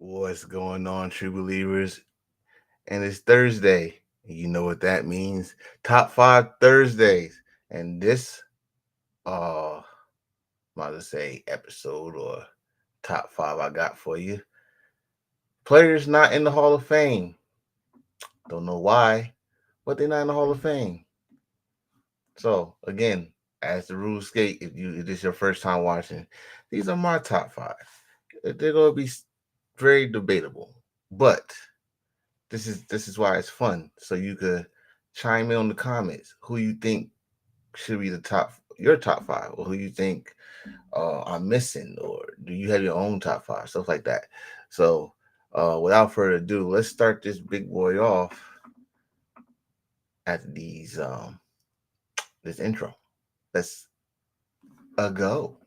What's going on, true believers? And it's Thursday. You know what that means. Top five Thursdays. And this might as say episode or top five I got for you. Players not in the Hall of Fame. Don't know why, but they're not in the Hall of Fame. So again, as the rules state, if this is your first time watching, these are my top five. They're gonna be very debatable. But this is why it's fun. So you could chime in on the comments who you think should be the top five, or who you think I'm missing, or do you have your own top five, stuff like that. So without further ado, let's start this big boy off at these this intro. Let's go.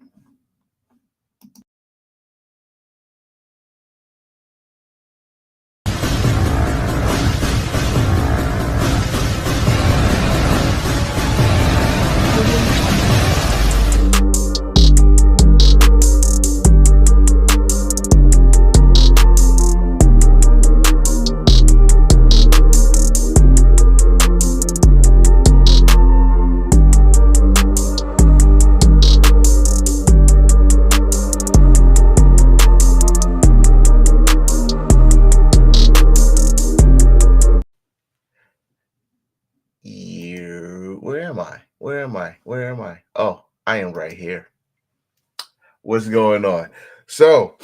Where am I? Where am I? Where am I? Oh, I am right here. What's going on? So,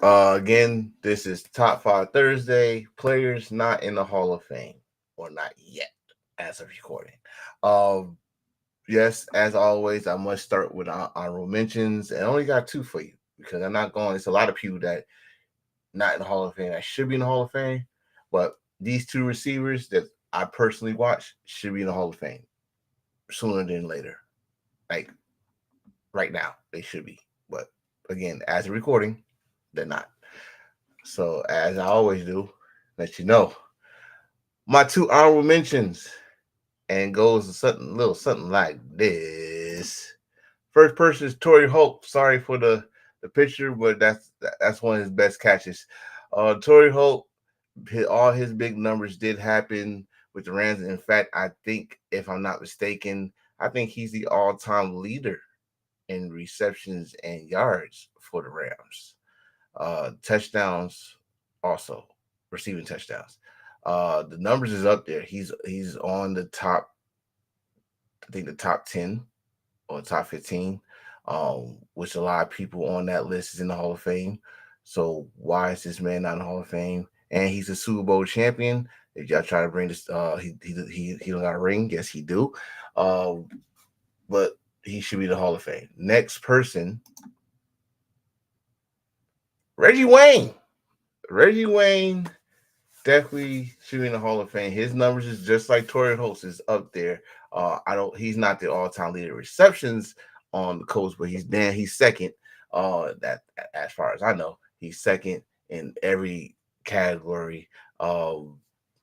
again, this is Top 5 Thursday. Players not in the Hall of Fame, or not yet, as of recording. Um, yes, as always, I must start with honorable mentions, and I only got two for you because I'm not going. It's a lot of people that not in the Hall of Fame that should be in the Hall of Fame, but these two receivers that I personally watch should be in the Hall of Fame sooner than later. Like right now, they should be. But again, as a recording, they're not. So as I always do, let you know my two honorable mentions, and goes something little something like this. First person is Torrey Hope. Sorry for the picture, but that's one of his best catches. Torrey Hope, all his big numbers did happen with the Rams. In fact, I think, if I'm not mistaken, I think he's the all-time leader in receptions and yards for the Rams. Touchdowns also, receiving touchdowns. The numbers is up there. He's on the top, I think the top 10 or top 15, which a lot of people on that list is in the Hall of Fame. So why is this man not in the Hall of Fame? And he's a Super Bowl champion. If y'all try to bring this, he don't got a ring. Yes, he do. But he should be the Hall of Fame. Next person, Reggie Wayne. Reggie Wayne definitely should be in the Hall of Fame. His numbers is just like Torrey Holt is up there. He's not the all-time leader of receptions on the Colts, but he's second. That as far as I know, he's second in every category.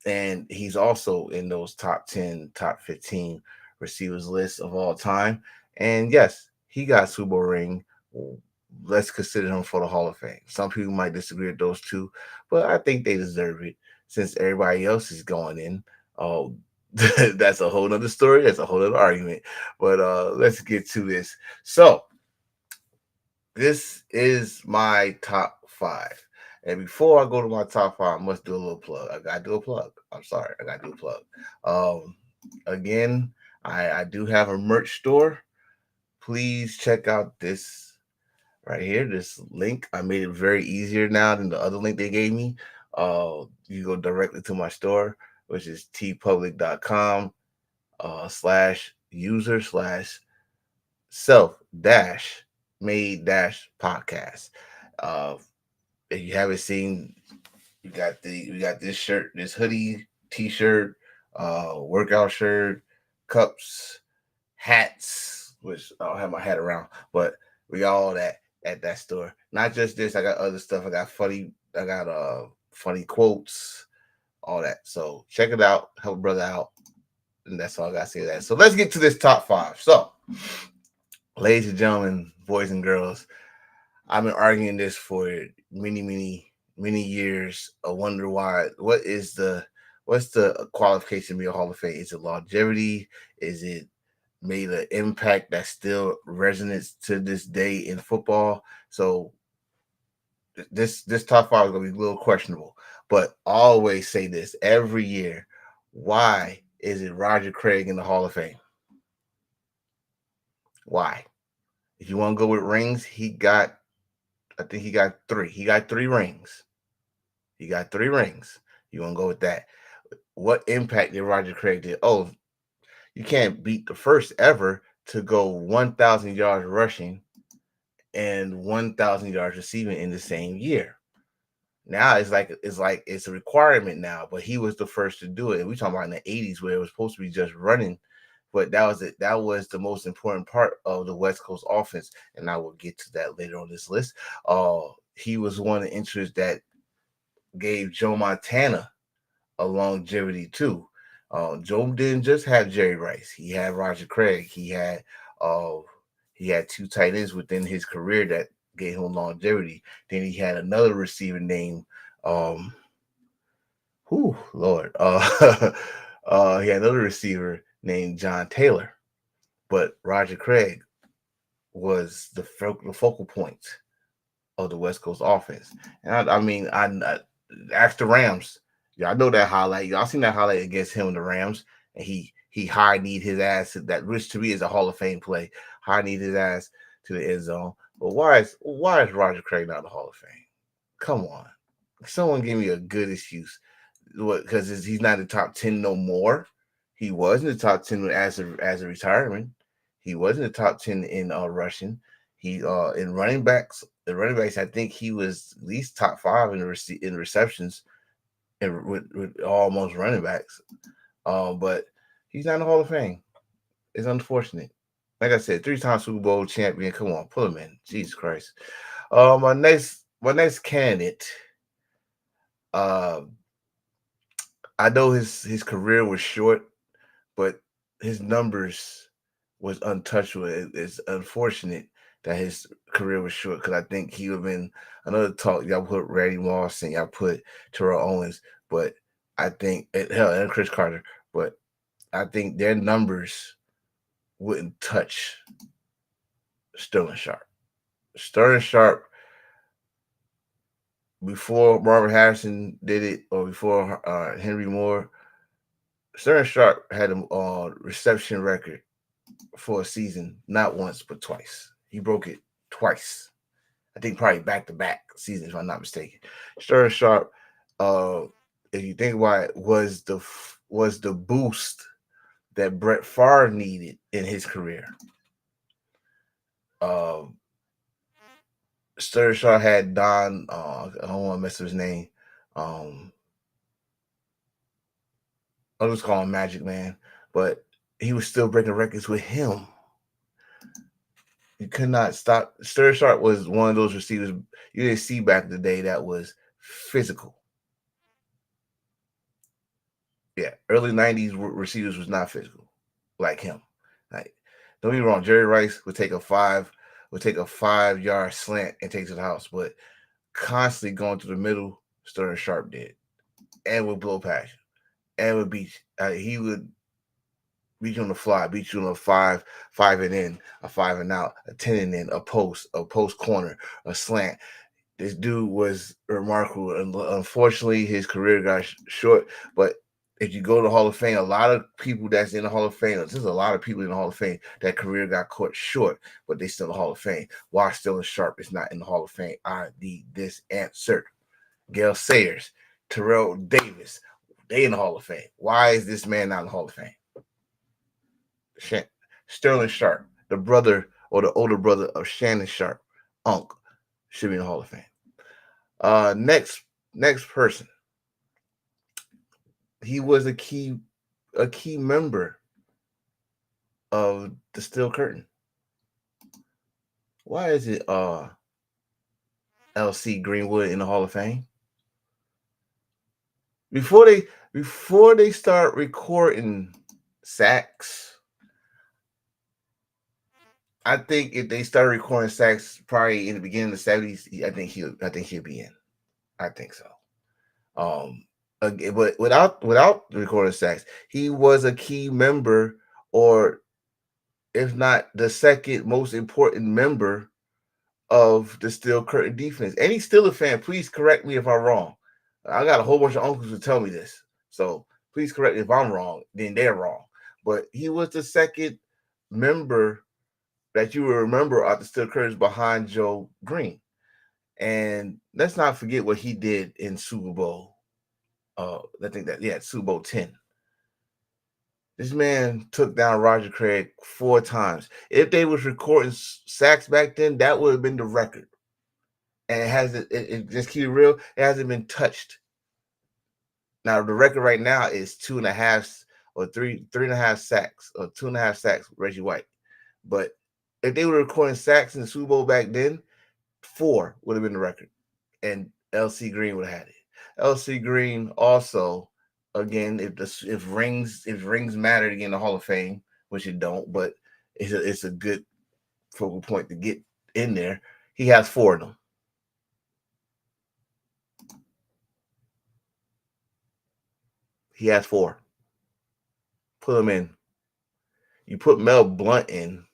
And he's also in those top 10, top 15 receivers list of all time. And yes, he got Super Bowl ring. Let's consider him for the Hall of Fame. Some people might disagree with those two, but I think they deserve it since everybody else is going in. That's a whole nother story. That's a whole other argument. But let's get to this. So this is my top five. And before I go to my top five, I must do a little plug. I gotta do a plug. I'm sorry, I gotta do a plug. Again, I do have a merch store. Please check out this right here, this link. I made it very easier now than the other link they gave me. You go directly to my store, which is tpublic.com slash user slash self dash made dash podcast. If you haven't seen, we got this shirt, this hoodie, t-shirt, workout shirt, cups, hats, which I don't have my hat around, but we got all that at that store. Not just this, I got other stuff. I got funny quotes, all that. So check it out, help a brother out. And that's all I gotta say to that. So let's get to this top five. So, ladies and gentlemen, boys and girls, I've been arguing this for many many years. I wonder why. What's the qualification to be a Hall of Fame? Is it longevity? Is it made an impact that still resonates to this day in football? So this top five is gonna be a little questionable. But I always say this every year. Why is it Roger Craig in the Hall of Fame? Why? If you want to go with rings, I think he got three. He got three rings. He got three rings. You want to go with that? What impact did Roger Craig did? Oh, you can't beat the first ever to go 1,000 yards rushing and 1,000 yards receiving in the same year. Now it's a requirement now, but he was the first to do it. And we talking about in the 80s where it was supposed to be just running, but that was it. That was the most important part of the West Coast offense, and I will get to that later on this list. He was one of the interests that gave Joe Montana a longevity too. Joe didn't just have Jerry Rice; he had Roger Craig. Uh, he had two tight ends within his career that gave him longevity. Then he had another receiver named um, who Lord, he had another receiver named John Taylor. But Roger Craig was the focal point of the West Coast offense. And I asked the Rams. Y'all know that highlight. Y'all seen that highlight against him and the Rams, and he high need his ass that which to me is a Hall of Fame play. High need his ass to the end zone. But why is Roger Craig not in the Hall of Fame? Come on, someone give me a good excuse. What? Because he's not in the top 10 no more. He was in the top 10 as a retirement. He was in the top 10 in rushing. He in running backs. The running backs, I think he was at least top five in receptions and with almost running backs. But he's not in the Hall of Fame. It's unfortunate. Like I said, three-time Super Bowl champion. Come on, pull him in. Jesus Christ. My next candidate. Uh, I know his career was short, but his numbers was untouchable. It's unfortunate that his career was short because I think he would have been another talk. Y'all put Randy Moss and y'all put Terrell Owens, but I think hell and Chris Carter, but I think their numbers wouldn't touch Sterling Sharp. Sterling Sharp before Marvin Harrison did it or before Henry Moore, Sterling Sharp had a reception record for a season, not once but twice. He broke it twice. I think probably back to back seasons, if I'm not mistaken. Sterling Sharp, uh, if you think about it, was the boost that Brett Favre needed in his career. Uh, Sterling Sharp had Don. I don't want to mess up his name. Um, I'll just call him Magic Man, but he was still breaking records with him. You could not stop. Sterling Sharp was one of those receivers you didn't see back in the day that was physical. Yeah, early '90s receivers was not physical like him. Like, don't get me wrong, Jerry Rice would take a 5-yard slant and take to the house, but constantly going to the middle, Sterling Sharp did, and would blow past you, and would beat. He would beat you on the fly, beat you on a five and in, a five and out, a 10 and in, a post corner, a slant. This dude was remarkable. And unfortunately, his career got short. But if you go to the Hall of Fame, a lot of people that's in the Hall of Fame, there's a lot of people in the Hall of Fame that career got caught short, but they still in the Hall of Fame. Why Sterling Sharp is not in the Hall of Fame? I need this answered. Gail Sayers, Terrell Davis, they in the Hall of Fame. Why is this man not in the Hall of Fame? Sterling Sharp, the brother or the older brother of Shannon Sharp, Unc, should be in the Hall of Fame. Next person. He was a key member of the Steel Curtain. Why is it LC Greenwood in the Hall of Fame? Before they start recording sacks, I think if they started recording sacks probably in the beginning of the '70s, I think he'll be in. I think so. But without recording sacks, he was a key member, or if not the second most important member of the Steel Curtain defense. Any Steeler fan, please correct me if I'm wrong. I got a whole bunch of uncles who tell me this, so please correct me if I'm wrong. Then they're wrong. But he was the second member that you will remember at the Steel Curtains behind Joe Green. And let's not forget what he did in Super Bowl. I think that Super Bowl 10. This man took down Roger Craig 4 times. If they was recording sacks back then, that would have been the record. And it hasn't. It just keep it real. It hasn't been touched. Now the record right now is 2.5 or 3.5 sacks or 2.5 sacks. Reggie White. But if they were recording sacks in the Super Bowl back then, 4 would have been the record, and LC Green would have had it. LC Green also, again, if rings matter to get in the Hall of Fame, which it don't, but it's a good focal point to get in there. He has 4 of them. He has 4. Put him in. You put Mel Blount in.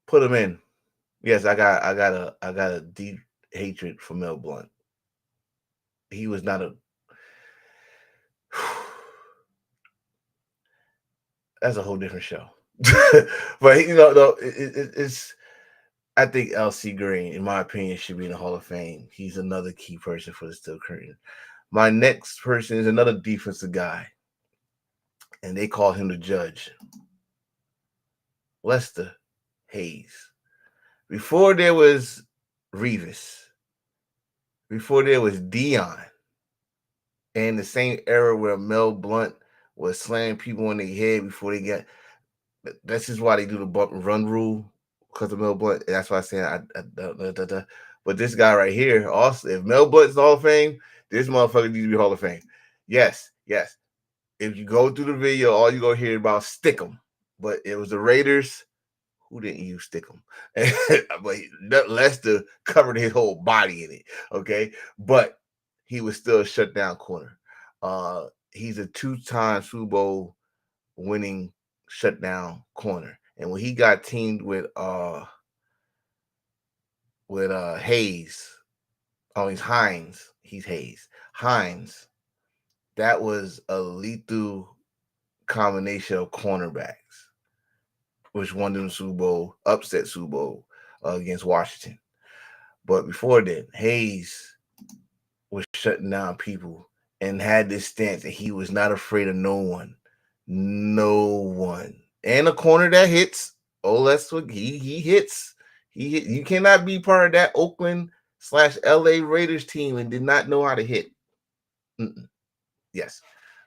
Put him in. Yes, I got a deep hatred for Mel Blount. He was not a. That's a whole different show. But though it's. I think LC Green, in my opinion, should be in the Hall of Fame. He's another key person for the Steel Curtain. My next person is another defensive guy, and they call him the Judge, Lester Hayes. Before there was Revis, before there was Dion, and the same era where Mel Blount was slamming people on their head before they got. That's just why they do the bump and run rule, because of Mel Blount. That's why I say But this guy right here, also, if Mel Blount's Hall of Fame, this motherfucker needs to be Hall of Fame. Yes, yes. If you go through the video, all you gonna hear about stick 'em. But it was the Raiders who didn't use stick 'em. But Lester covered his whole body in it. Okay, but he was still a shutdown corner. He's a 2-time Super Bowl winning shutdown corner. And when he got teamed with Hayes, he's Hines. He's Hayes. Hines. That was a lethal combination of cornerbacks, which won them the Super Bowl, upset Super Bowl against Washington. But before then, Hayes was shutting down people and had this stance that he was not afraid of no one. No one. And a corner that hits. Oh, that's what he hits. He hit. You cannot be part of that Oakland/LA Raiders team and did not know how to hit. Mm-mm. Yes.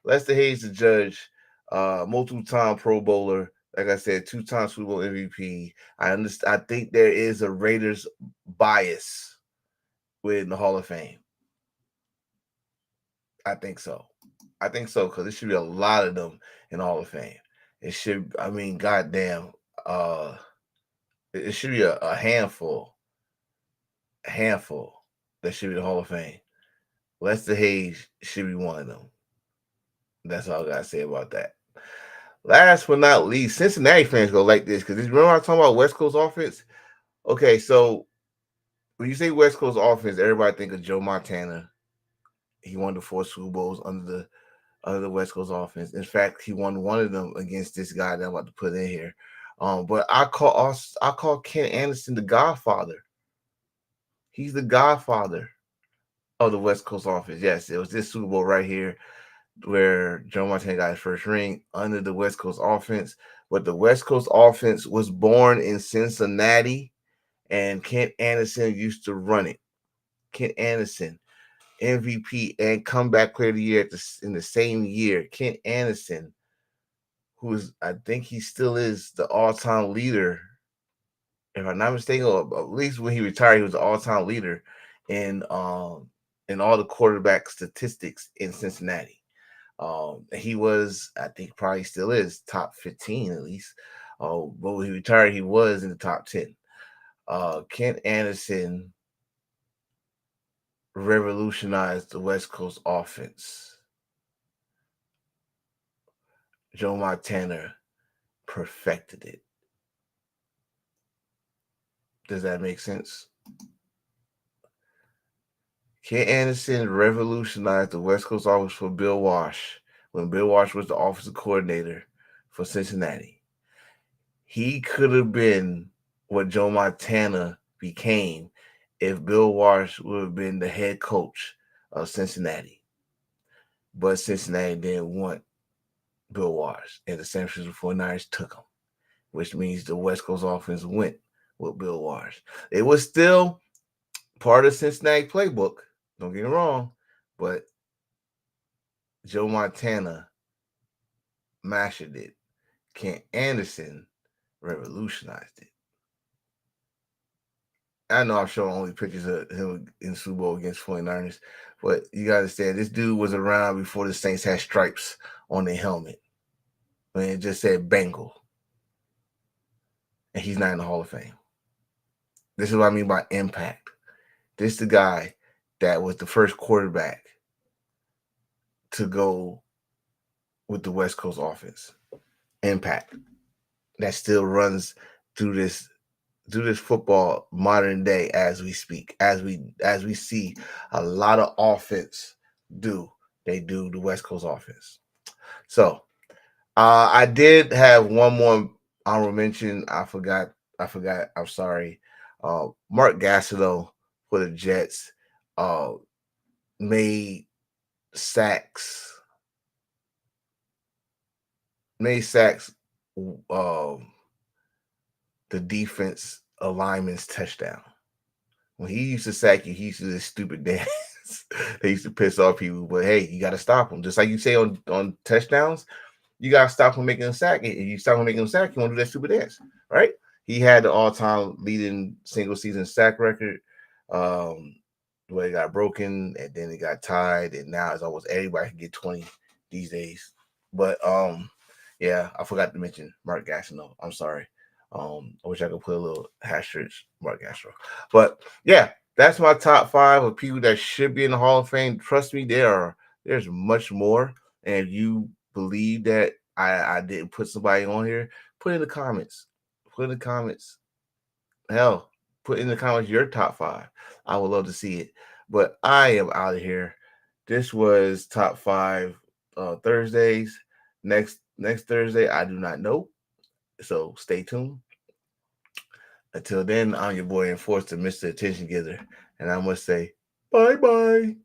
Lester Hayes, the Judge, multiple-time Pro Bowler. Like I said, 2-time Super Bowl MVP. I understand. I think there is a Raiders bias with the Hall of Fame. I think so. I think so, because there should be a lot of them in the Hall of Fame. It should. I mean, goddamn. It should be a handful. A handful that should be the Hall of Fame. Lester Hayes should be one of them. That's all I gotta say about that. Last but not least, Cincinnati fans go like this, because remember I was talking about West Coast offense. Okay, so when you say West Coast offense, everybody think of Joe Montana. He won the 4 Super Bowls under the West Coast offense. In fact, he won one of them against this guy that I'm about to put in here. But I call Ken Anderson the Godfather. He's the Godfather of the West Coast offense. Yes, it was this Super Bowl right here where Joe Montana got his first ring under the West Coast offense. But the West Coast offense was born in Cincinnati, and Kent Anderson used to run it. Kent Anderson, MVP and comeback player of the year in the same year. Kent Anderson, who's I think he still is the all-time leader, if I'm not mistaken, or at least when he retired, he was the all-time leader in all the quarterback statistics in Cincinnati. He was, I think, probably still is top 15 at least. But when he retired, he was in the top 10. Kent Anderson revolutionized the West Coast offense. Joe Montana perfected it. Does that make sense? Ken Anderson revolutionized the West Coast offense for Bill Walsh when Bill Walsh was the offensive coordinator for Cincinnati. He could have been what Joe Montana became if Bill Walsh would have been the head coach of Cincinnati. But Cincinnati didn't want Bill Walsh, and the San Francisco 49ers took him, which means the West Coast offense went with Bill Walsh. It was still part of Cincinnati playbook, don't get me wrong, but Joe Montana mastered it. Ken Anderson revolutionized it. I know I've shown only pictures of him in Super Bowl against 49ers, but you got to understand, this dude was around before the Saints had stripes on their helmet. I mean, it just said Bengal. And he's not in the Hall of Fame. This is what I mean by impact. This is the guy that was the first quarterback to go with the West Coast offense. Impact. That still runs through this football modern day as we speak, as we see a lot of offense do. They do the West Coast offense. So I did have one more honorable mention. I forgot. I'm sorry. Mark Gastineau for the Jets made sacks. The defense alignment's touchdown. When he used to sack you, he used to do this stupid dance. They used to piss off people, but hey, you got to stop them. Just like you say on touchdowns, you got to stop him making a sack. And you stop him making a sack, you won't do that stupid dance, right? He had the all-time leading single-season sack record. Where it got broken, and then it got tied, and now it's almost everybody can get 20 these days. But yeah, I forgot to mention Mark Gastineau. I'm sorry. I wish I could put a little asterisk Mark Gastineau. But yeah, that's my top 5 of people that should be in the Hall of Fame. Trust me, there's much more. And if you believe that I didn't put somebody on here, put in the comments. Put in the comments. Hell, put in the comments your top 5. I would love to see it. But I am out of here. This was top 5 Thursdays. Next Thursday, I do not know. So stay tuned. Until then, I'm your boy Enforcer, Mr. Attention Getter. And I must say, bye-bye.